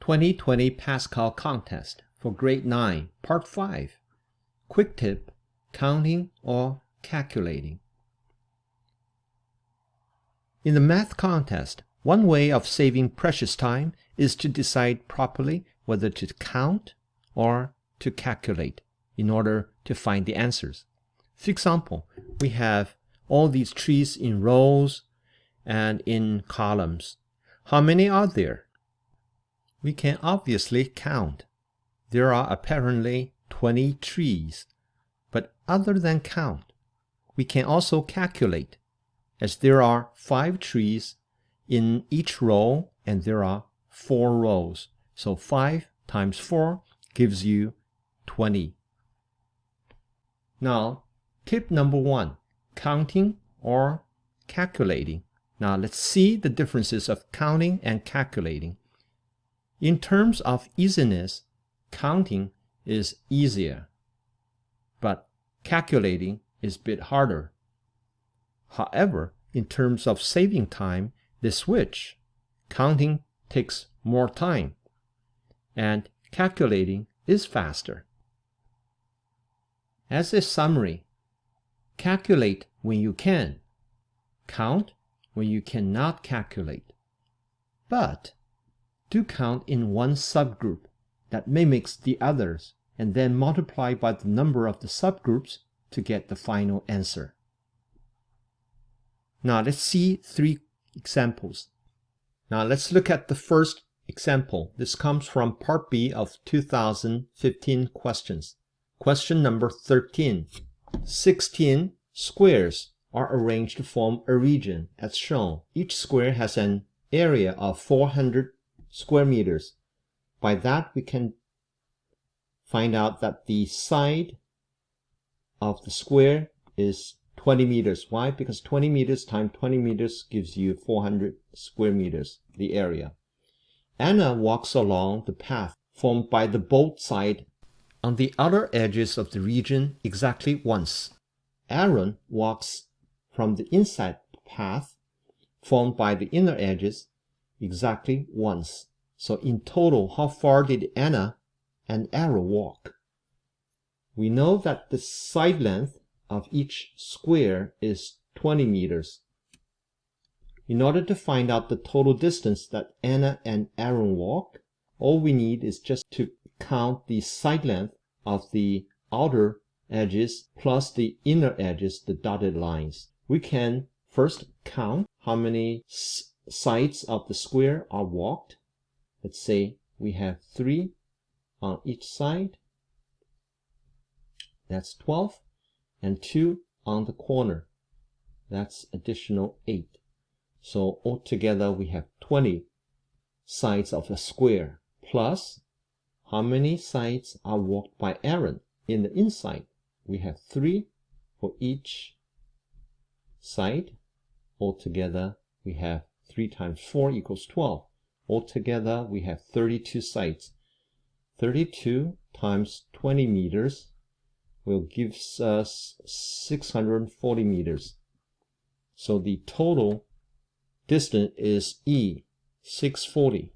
2020 Pascal Contest for Grade 9, Part 5. Quick tip, counting or calculating. In the math contest, one way of saving precious time is to decide properly whether to count or to calculate in order to find the answers. For example, we have all these trees in rows and in columns. How many are there? We can obviously count. There are apparently 20 trees. But other than count, we can also calculate, as there are 5 trees in each row and there are 4 rows. So 5 times 4 gives you 20. Now, tip number 1, counting or calculating. Now let's see the differences of counting and calculating. In terms of easiness, counting is easier, but calculating is a bit harder. However, in terms of saving time, they switch. Counting takes more time, and calculating is faster. As a summary, calculate when you can, count when you cannot calculate, but do count in one subgroup that mimics the others and then multiply by the number of the subgroups to get the final answer. Now let's see 3 examples. Now let's look at the first example. This comes from Part B of 2015 questions. Question number 13. 16 squares are arranged to form a region as shown. Each square has an area of 400 square meters. By that we can find out that the side of the square is 20 meters. Why? Because 20 meters times 20 meters gives you 400 square meters, the area. Anna walks along the path formed by the both sides on the outer edges of the region exactly once. Aaron walks from the inside path formed by the inner edges exactly once. So in total, how far did Anna and Aaron walk? We know that the side length of each square is 20 meters. In order to find out the total distance that Anna and Aaron walked, all we need is just to count the side length of the outer edges plus the inner edges, the dotted lines. We can first count how many sides of the square are walked. Let's say we have 3 on each side. That's 12. And 2 on the corner. That's additional 8. So altogether we have 20 sides of a square. Plus, how many sides are walked by Aaron in the inside? We have 3 for each side. Altogether we have 3 times 4 equals 12. Altogether we have 32 sides. 32 times 20 meters will give us 640 meters. So the total distance is E, 640.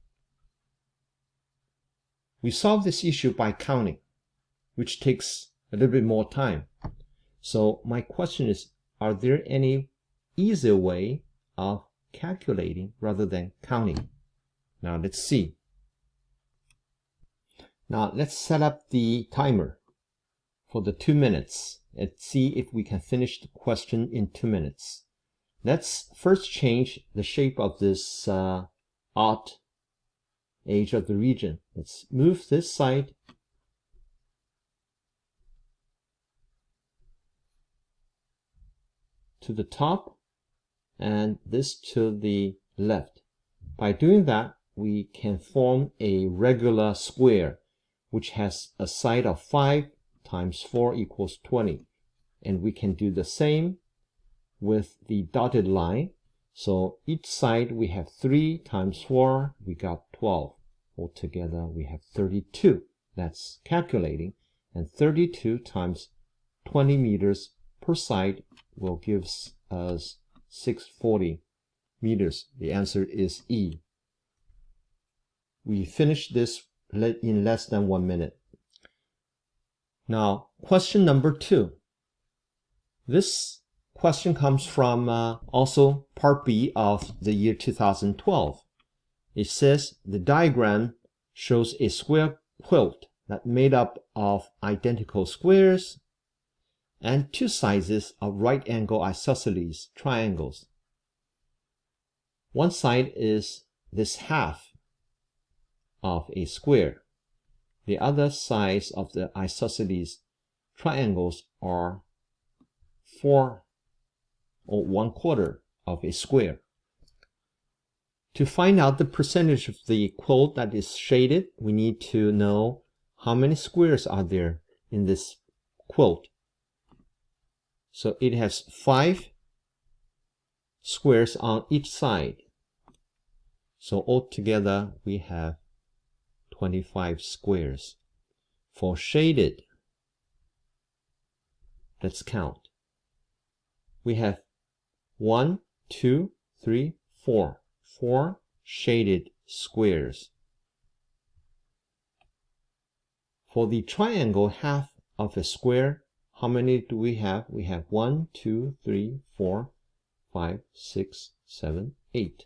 We solve this issue by counting, which takes a little bit more time. So my question is, are there any easier way of calculating rather than counting? Now let's see. Now let's set up the timer for the 2 minutes and see if we can finish the question in 2 minutes. Let's first change the shape of this odd edge of the region. Let's move this side to the top and this to the left. By doing that, we can form a regular square which has a side of 5 times 4 equals 20. And we can do the same with the dotted line. So each side we have 3 times 4, we got 12. Altogether we have 32. That's calculating. And 32 times 20 meters per side will give us 640 meters. The answer is E. we finished this in less than 1 minute. Now, question number 2. This question comes from also part B of the year 2012. It says the diagram shows a square quilt that made up of identical squares and 2 sizes of right angle isosceles triangles. One side is this half of a square. The other sides of the isosceles triangles are 4 or 1/4 of a square. To find out the percentage of the quilt that is shaded, we need to know how many squares are there in this quilt. So it has 5 squares on each side. So altogether we have 25 squares. For shaded, let's count. We have 1, 2, 3, 4. 4 shaded squares. For the triangle half of a square, how many do we have? We have 1, 2, 3, 4, 5, 6, 7, 8.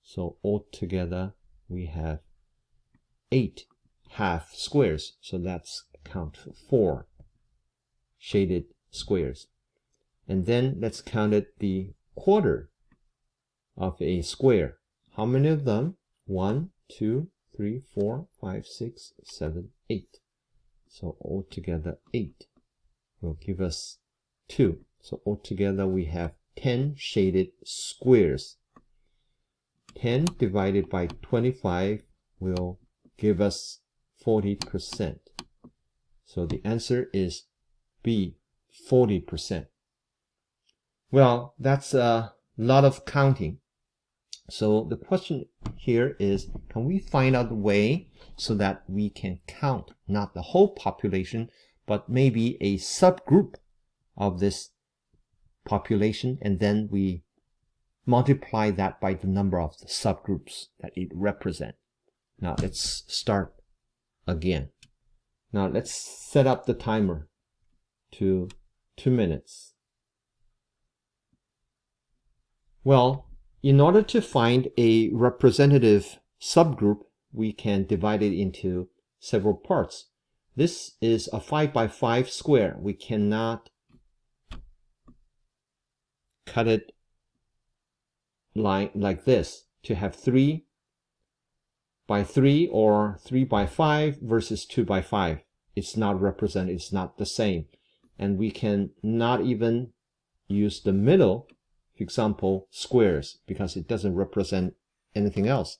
So altogether we have 8 half squares. So that's count for 4 shaded squares. And then let's count it the quarter of a square. How many of them? 1, 2, 3, 4, 5, 6, 7, 8. So altogether 8 will give us 2. So altogether we have 10 shaded squares. 10 divided by 25 will give us 40%. So the answer is B, 40%. Well, that's a lot of counting. So the question here is, can we find out a way so that we can count not the whole population, but maybe a subgroup of this population, and then we multiply that by the number of the subgroups that it represents. Now let's start again. Now let's set up the timer to 2 minutes. Well, in order to find a representative subgroup, we can divide it into several parts. This is a 5 by 5 square. We cannot cut it like this to have 3 by 3 or 3 by 5 versus 2 by 5. It's not represented. It's not the same. And we can not even use the middle, for example, squares, because it doesn't represent anything else.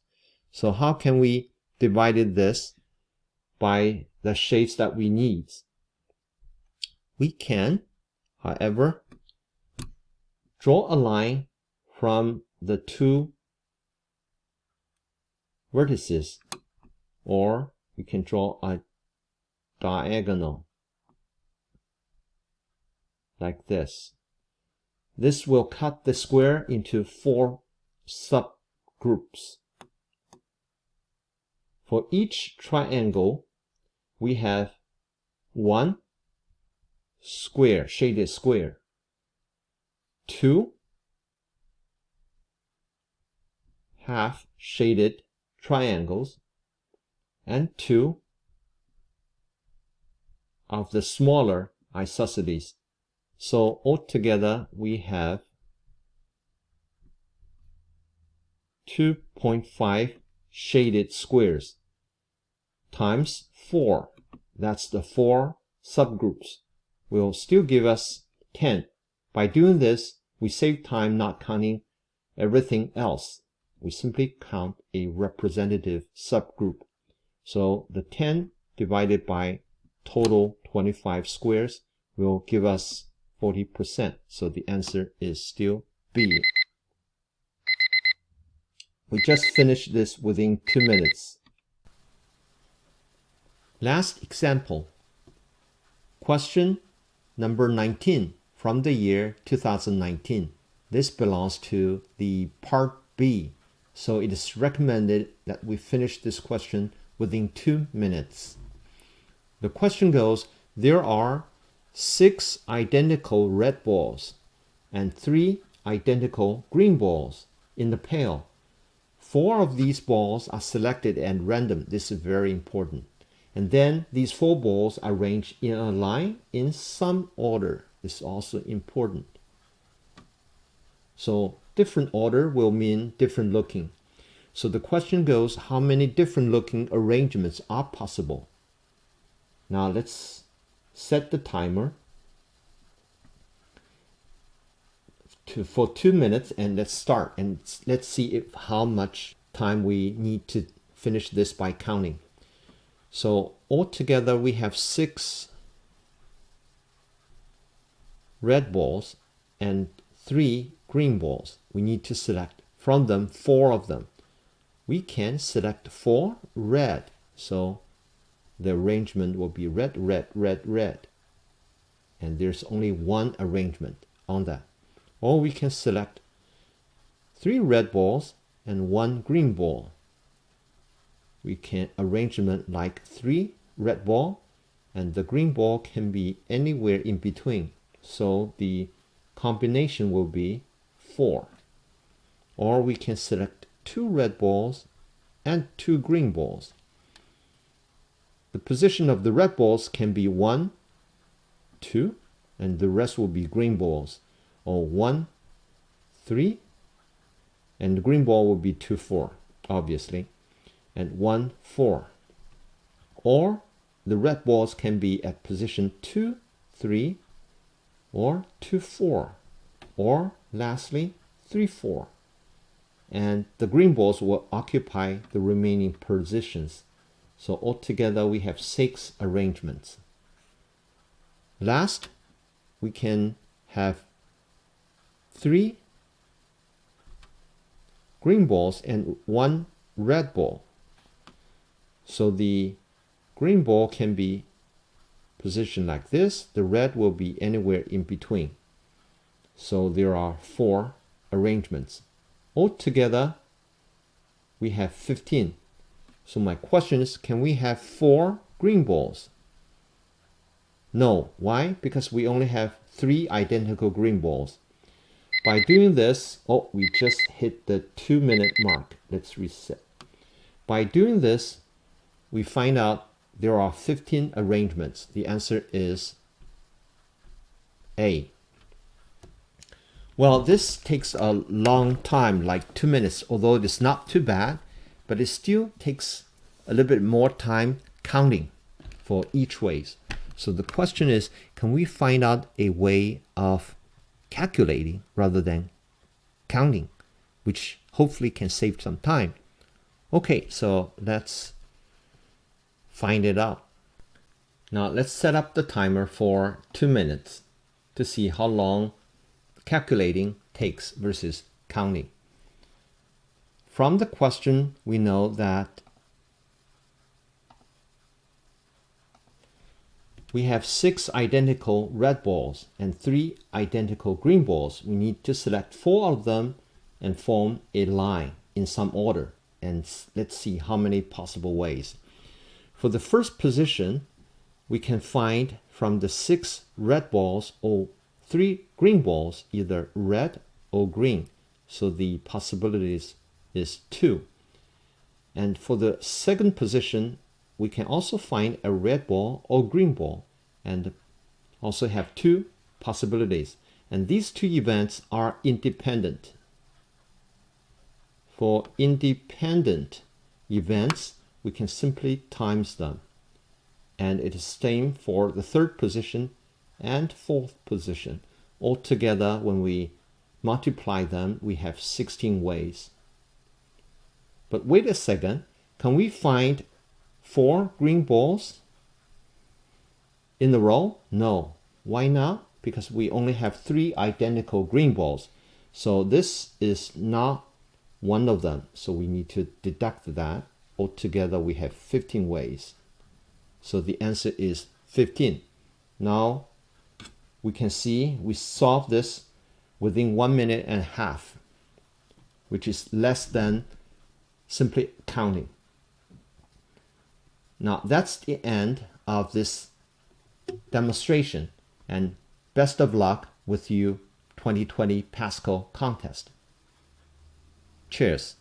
So how can we divide this by the shapes that we need? We can, however, draw a line from the 2 vertices, or we can draw a diagonal like this. This will cut the square into 4 subgroups. For each triangle, we have 1 square, shaded square, 2 half shaded triangles, and 2 of the smaller isosceles. So altogether we have 2.5 shaded squares times 4. That's the 4 subgroups. Will still give us 10. By doing this, we save time not counting everything else. We simply count a representative subgroup. So the 10 divided by total 25 squares will give us 40%. So the answer is still B. We just finished this within 2 minutes. Last example. Question number 19 from the year 2019. This belongs to the part B. So it is recommended that we finish this question within 2 minutes. The question goes, there are 6 identical red balls and 3 identical green balls in the pail. 4 of these balls are selected at random. This is very important. And then these 4 balls are arranged in a line in some order. This is also important. So different order will mean different looking. So the question goes, how many different looking arrangements are possible? Now let's set the timer for 2 minutes and let's start, and let's see how much time we need to finish this by counting. So altogether we have 6 red balls and 3 green balls. We need to select from them 4 of them. We can select 4 red, so the arrangement will be red, red, red, red, and there's only one arrangement on that. Or we can select 3 red balls and 1 green ball. We can arrangement like 3 red ball and the green ball can be anywhere in between. So the combination will be 4. Or we can select 2 red balls and 2 green balls. The position of the red balls can be 1, 2, and the rest will be green balls. Or 1, 3, and the green ball will be 2, 4, obviously, and 1, 4. Or the red balls can be at position 2, 3, or 2, 4, or lastly 3, 4. And the green balls will occupy the remaining positions. So altogether we have 6 arrangements. Last, we can have 3 green balls and 1 red ball. So the green ball can be positioned like this. The red will be anywhere in between. So there are 4 arrangements. Altogether, we have 15. So my question is, can we have 4 green balls? No. Why? Because we only have 3 identical green balls. By doing this, we just hit the 2-minute mark. Let's reset. By doing this, we find out there are 15 arrangements. The answer is A. Well, this takes a long time, like 2 minutes, although it's not too bad, but it still takes a little bit more time counting for each ways. So the question is, can we find out a way of calculating rather than counting, which hopefully can save some time? Okay, so let's find it out. Now let's set up the timer for 2 minutes to see how long calculating takes versus counting. From the question, we know that we have 6 identical red balls and 3 identical green balls. We need to select 4 of them and form a line in some order. And let's see how many possible ways. For the first position, we can find from the 6 red balls or 3 green balls, either red or green. So the possibilities is 2. And for the second position, we can also find a red ball or green ball and also have 2 possibilities. And these 2 events are independent. For independent events, we can simply times them. And it is same for the third position and fourth position. Altogether, when we multiply them, we have 16 ways. But wait a second, can we find 4 green balls in a row? No. Why not? Because we only have 3 identical green balls. So this is not one of them. So we need to deduct that. Altogether, we have 15 ways. So the answer is 15. Now, we can see we solved this within 1.5 minutes, which is less than simply counting. Now that's the end of this demonstration, and best of luck with you 2020 Pascal contest. Cheers.